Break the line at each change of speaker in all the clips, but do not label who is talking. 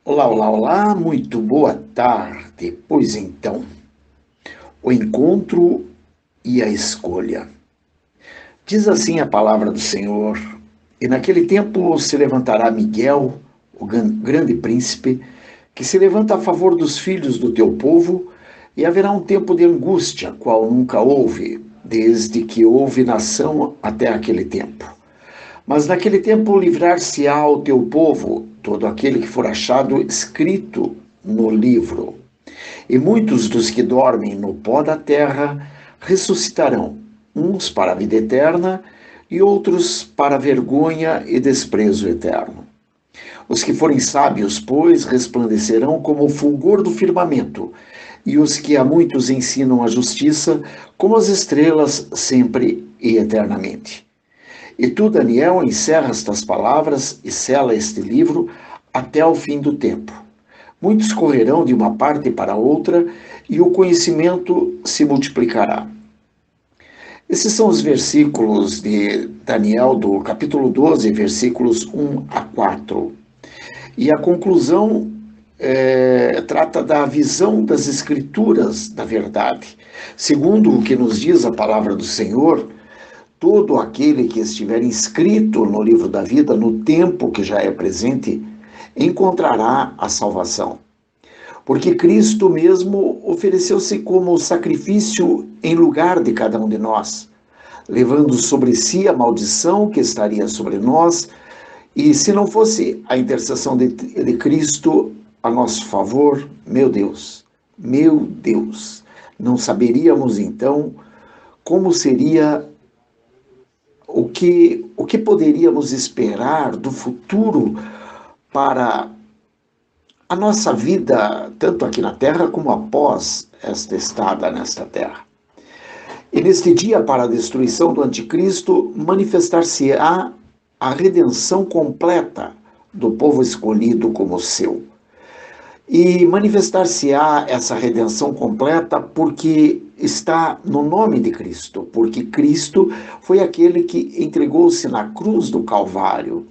Olá, olá, olá, muito boa tarde. Pois então, o encontro e a escolha. Diz assim a palavra do Senhor: E naquele tempo se levantará Miguel, o grande príncipe, que se levanta a favor dos filhos do teu povo, e haverá um tempo de angústia, qual nunca houve, desde que houve nação até aquele tempo. Mas naquele tempo livrar-se-á o teu povo, todo aquele que for achado escrito no livro. E muitos dos que dormem no pó da terra ressuscitarão, uns para a vida eterna e outros para a vergonha e desprezo eterno. Os que forem sábios, pois, resplandecerão como o fulgor do firmamento, e os que a muitos ensinam a justiça, como as estrelas, sempre e eternamente. E tu, Daniel, encerra estas palavras e sela este livro até o fim do tempo. Muitos correrão de uma parte para outra e o conhecimento se multiplicará. Esses são os versículos de Daniel, do capítulo 12, versículos 1 a 4. E a conclusão trata da visão das Escrituras da verdade. Segundo o que nos diz a palavra do Senhor, todo aquele que estiver inscrito no livro da vida, no tempo que já é presente, encontrará a salvação. Porque Cristo mesmo ofereceu-se como sacrifício em lugar de cada um de nós, levando sobre si a maldição que estaria sobre nós, e se não fosse a intercessão de Cristo a nosso favor, meu Deus, não saberíamos então como seria o que poderíamos esperar do futuro para a nossa vida, tanto aqui na Terra como após esta estada nesta Terra. E neste dia, para a destruição do anticristo, manifestar-se-á a redenção completa do povo escolhido como seu. E manifestar-se-á essa redenção completa porque está no nome de Cristo, porque Cristo foi aquele que entregou-se na cruz do Calvário.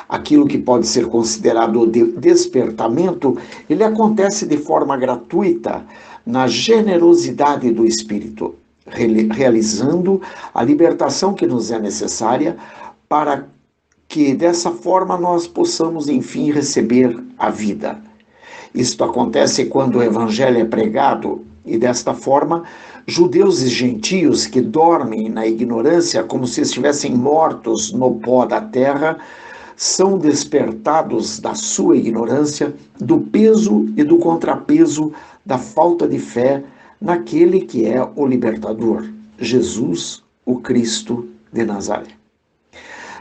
Aquilo que pode ser considerado despertamento, ele acontece de forma gratuita, na generosidade do Espírito, realizando a libertação que nos é necessária para que dessa forma nós possamos, enfim, receber a vida. Isto acontece quando o evangelho é pregado e, desta forma, judeus e gentios que dormem na ignorância como se estivessem mortos no pó da terra, são despertados da sua ignorância, do peso e do contrapeso da falta de fé naquele que é o libertador, Jesus, o Cristo de Nazaré.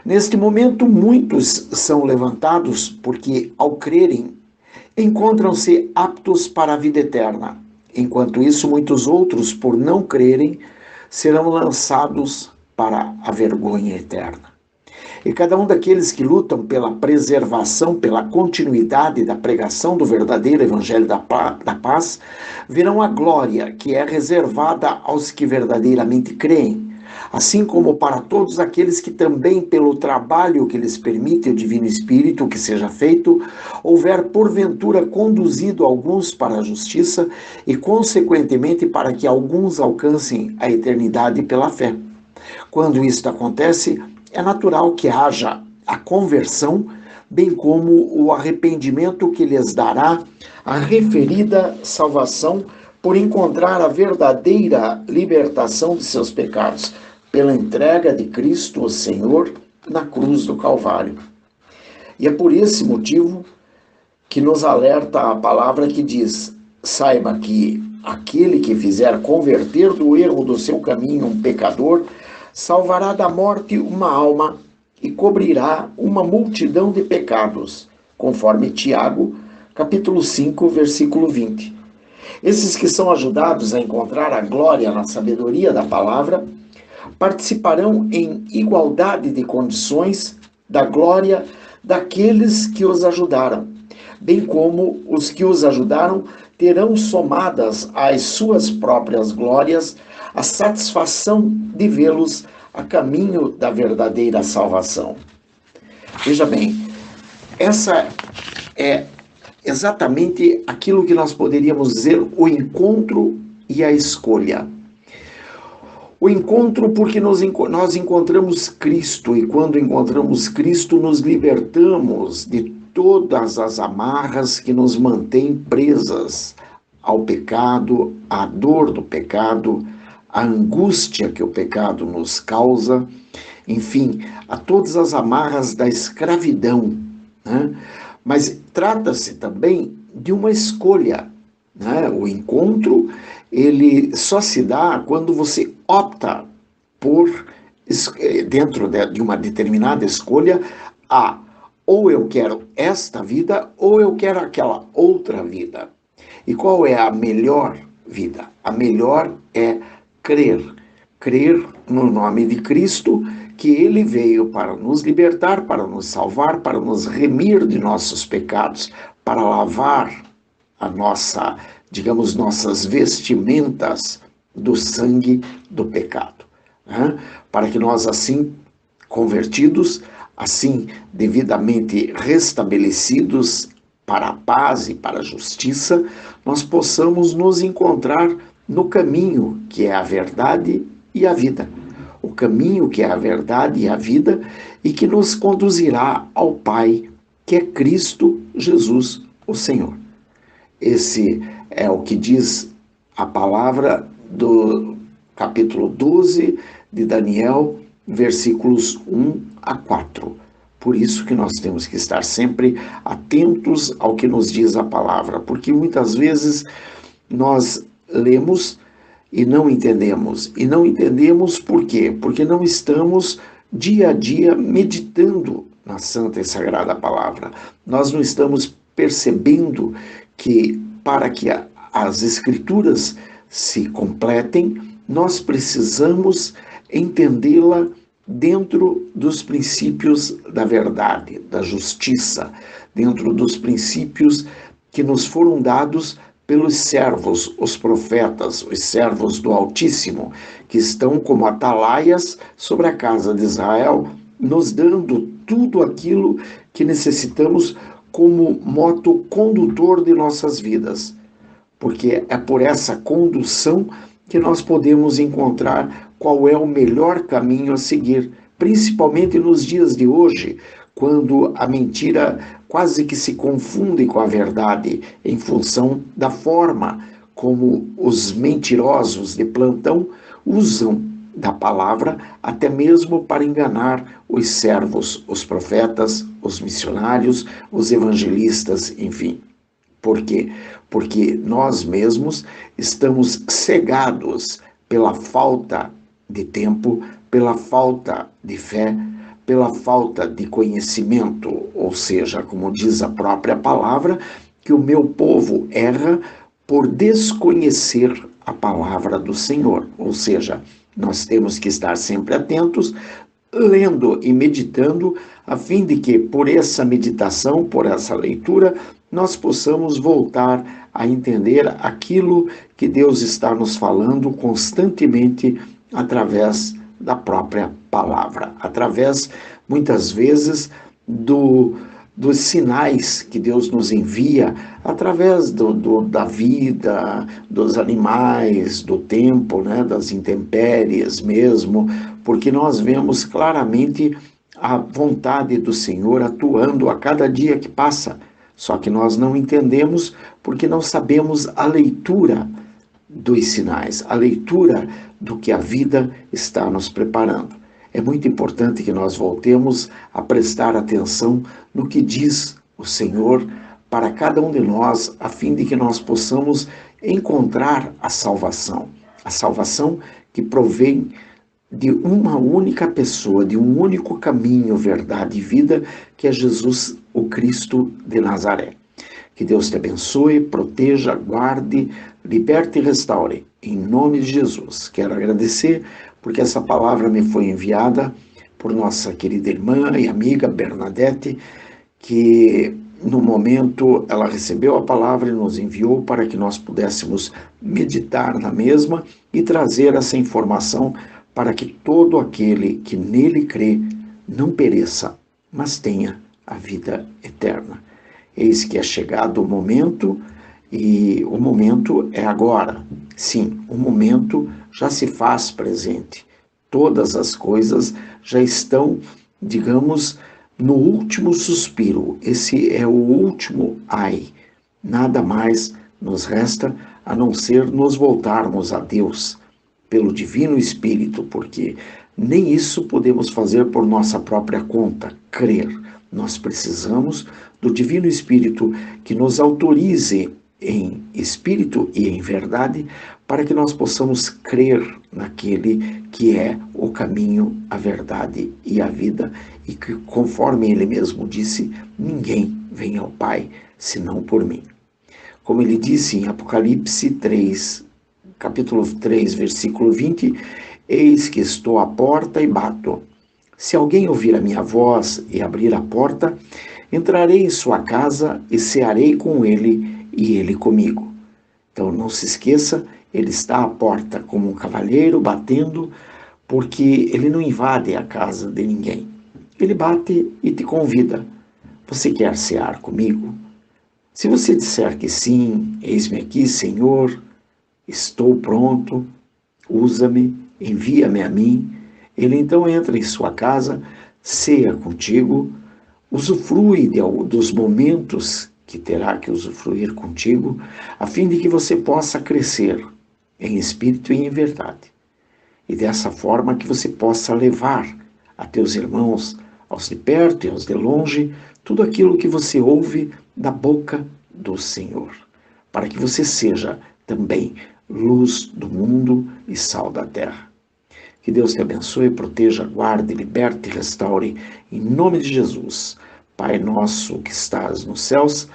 Neste momento, muitos são levantados porque, ao crerem, encontram-se aptos para a vida eterna. Enquanto isso, muitos outros, por não crerem, serão lançados para a vergonha eterna. E cada um daqueles que lutam pela preservação, pela continuidade da pregação do verdadeiro Evangelho da Paz, verão a glória que é reservada aos que verdadeiramente creem, assim como para todos aqueles que também, pelo trabalho que lhes permite o Divino Espírito que seja feito, houver porventura conduzido alguns para a justiça e, consequentemente, para que alguns alcancem a eternidade pela fé. Quando isto acontece, é natural que haja a conversão, bem como o arrependimento que lhes dará a referida salvação por encontrar a verdadeira libertação de seus pecados, pela entrega de Cristo, o Senhor, na cruz do Calvário. E é por esse motivo que nos alerta a palavra que diz: saiba que aquele que fizer converter do erro do seu caminho um pecador, salvará da morte uma alma e cobrirá uma multidão de pecados, conforme Tiago, capítulo 5, versículo 20. Esses que são ajudados a encontrar a glória na sabedoria da palavra, participarão em igualdade de condições da glória daqueles que os ajudaram, bem como os que os ajudaram terão somadas às suas próprias glórias a satisfação de vê-los a caminho da verdadeira salvação. Veja bem, exatamente aquilo que nós poderíamos dizer o encontro e a escolha. O encontro porque nós encontramos Cristo, e quando encontramos Cristo nos libertamos de todas as amarras que nos mantêm presas ao pecado, à dor do pecado, à angústia que o pecado nos causa, enfim, a todas as amarras da escravidão, né? Mas trata-se também de uma escolha, né? O encontro, ele só se dá quando você opta por, dentro de uma determinada escolha, ou eu quero esta vida, ou eu quero aquela outra vida. E qual é a melhor vida? A melhor é crer no nome de Cristo, que ele veio para nos libertar, para nos salvar, para nos remir de nossos pecados, para lavar a nossa, digamos, nossas vestimentas do sangue do pecado, né? Para que nós, assim, convertidos, assim, devidamente restabelecidos para a paz e para a justiça, nós possamos nos encontrar no caminho que é a verdade e a vida. O caminho que é a verdade e a vida e que nos conduzirá ao Pai, que é Cristo Jesus, o Senhor. Esse é o que diz a palavra do capítulo 12 de Daniel, versículos 1 a 4. Por isso que nós temos que estar sempre atentos ao que nos diz a palavra, porque muitas vezes nós lemos e não entendemos. E não entendemos por quê? Porque não estamos dia a dia meditando na santa e sagrada palavra. Nós não estamos percebendo que para que as escrituras se completem, nós precisamos entendê-la dentro dos princípios da verdade, da justiça, dentro dos princípios que nos foram dados pelos servos, os profetas, os servos do Altíssimo, que estão como atalaias sobre a casa de Israel, nos dando tudo aquilo que necessitamos como moto condutor de nossas vidas. Porque é por essa condução que nós podemos encontrar qual é o melhor caminho a seguir, principalmente nos dias de hoje, quando a mentira quase que se confunde com a verdade em função da forma como os mentirosos de plantão usam da palavra até mesmo para enganar os servos, os profetas, os missionários, os evangelistas, enfim. Por quê? Porque nós mesmos estamos cegados pela falta de tempo, pela falta de fé, pela falta de conhecimento, ou seja, como diz a própria palavra, que o meu povo erra por desconhecer a palavra do Senhor. Ou seja, nós temos que estar sempre atentos, lendo e meditando, a fim de que, por essa meditação, por essa leitura, nós possamos voltar a entender aquilo que Deus está nos falando constantemente através da própria palavra, através, muitas vezes, dos sinais que Deus nos envia, através da vida, dos animais, do tempo, né, das intempéries mesmo, porque nós vemos claramente a vontade do Senhor atuando a cada dia que passa. Só que nós não entendemos porque não sabemos a leitura dos sinais, a leitura do que a vida está nos preparando. É muito importante que nós voltemos a prestar atenção no que diz o Senhor para cada um de nós, a fim de que nós possamos encontrar a salvação que provém de uma única pessoa, de um único caminho, verdade e vida, que é Jesus, o Cristo de Nazaré. Que Deus te abençoe, proteja, guarde, liberte e restaure. Em nome de Jesus. Quero agradecer porque essa palavra me foi enviada por nossa querida irmã e amiga Bernadette, que no momento ela recebeu a palavra e nos enviou para que nós pudéssemos meditar na mesma e trazer essa informação para que todo aquele que nele crê não pereça, mas tenha a vida eterna. Eis que é chegado o momento, e o momento é agora. Sim, o momento já se faz presente. Todas as coisas já estão, digamos, no último suspiro. Esse é o último ai. Nada mais nos resta a não ser nos voltarmos a Deus pelo Divino Espírito, porque nem isso podemos fazer por nossa própria conta, crer. Nós precisamos do Divino Espírito que nos autorize em espírito e em verdade, para que nós possamos crer naquele que é o caminho, a verdade e a vida, e que, conforme ele mesmo disse, ninguém vem ao Pai senão por mim. Como ele disse em Apocalipse 3, capítulo 3, versículo 20, eis que estou à porta e bato. Se alguém ouvir a minha voz e abrir a porta, entrarei em sua casa e cearei com ele e ele comigo. Então não se esqueça, ele está à porta como um cavalheiro batendo, porque ele não invade a casa de ninguém. Ele bate e te convida. Você quer cear comigo? Se você disser que sim, eis-me aqui, Senhor, estou pronto, usa-me, envia-me a mim, ele então entra em sua casa, ceia contigo, usufrui dos momentos que terá que usufruir contigo, a fim de que você possa crescer em espírito e em verdade. E dessa forma que você possa levar a teus irmãos, aos de perto e aos de longe, tudo aquilo que você ouve da boca do Senhor, para que você seja também luz do mundo e sal da terra. Que Deus te abençoe, proteja, guarde, liberte e restaure, em nome de Jesus. Pai nosso que estás nos céus,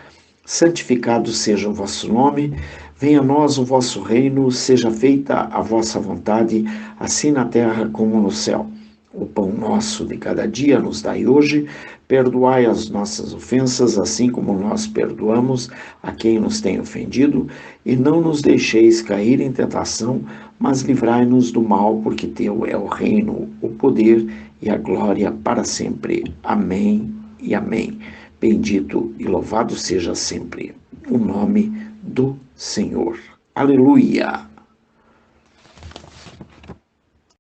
santificado seja o vosso nome, venha a nós o vosso reino, seja feita a vossa vontade, assim na terra como no céu. O pão nosso de cada dia nos dai hoje, perdoai as nossas ofensas, assim como nós perdoamos a quem nos tem ofendido, e não nos deixeis cair em tentação, mas livrai-nos do mal, porque teu é o reino, o poder e a glória para sempre. Amém e amém. Bendito e louvado seja sempre o nome do Senhor. Aleluia!